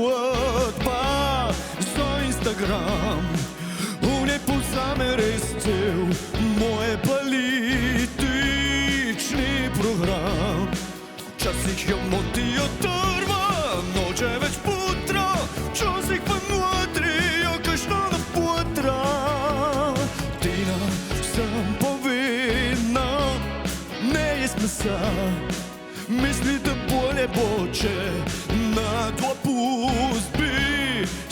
zgodba za Instagram. V njej povzame res cel moj politični program. Včasih jo motijo trva, noče več putra, včasih pa nutrijo kakšnega putra. Tina, sem povedna, ne jest mesa. Misli, da bolje bo, če na tvoj pusti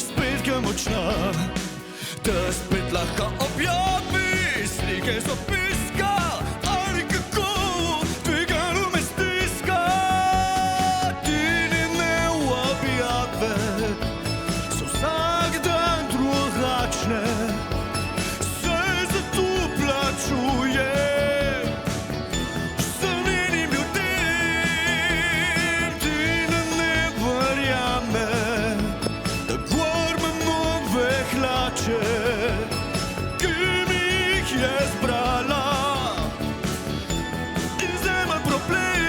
spet kaj močna. Da spet lahko objavi slike z opiska, ali kako tvegano me stiska. Tinine objave so vsak dan drugačne, saj zato plačujem. Ki mi jih je zbrala in zdaj ima problem.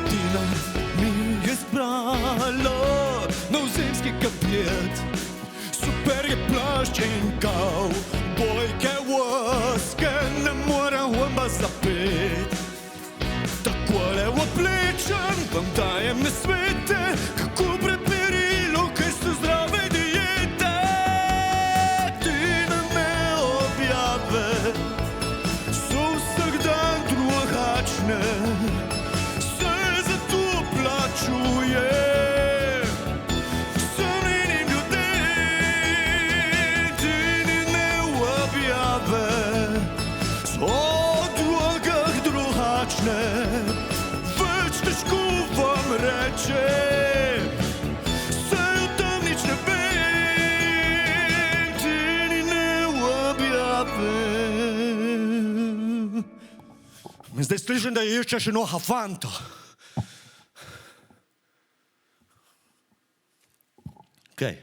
Tina mi je zbrala nov zimski kapjet, super je plašč in kavbojke voske, ne morem vamba zapet. Takole oblečen vam dajem nasvete, kako pred perilo, ker so zdrave diete. So vsak dan drugačne, saj zato plačujem. Vsem njenim ljudem Tinine objave so o drogah drugačne. Več težko vam rečem, saj o tem nič ne vem. Tinine objave. Zdaj slišim, da iščeš enoha fanta. Kaj?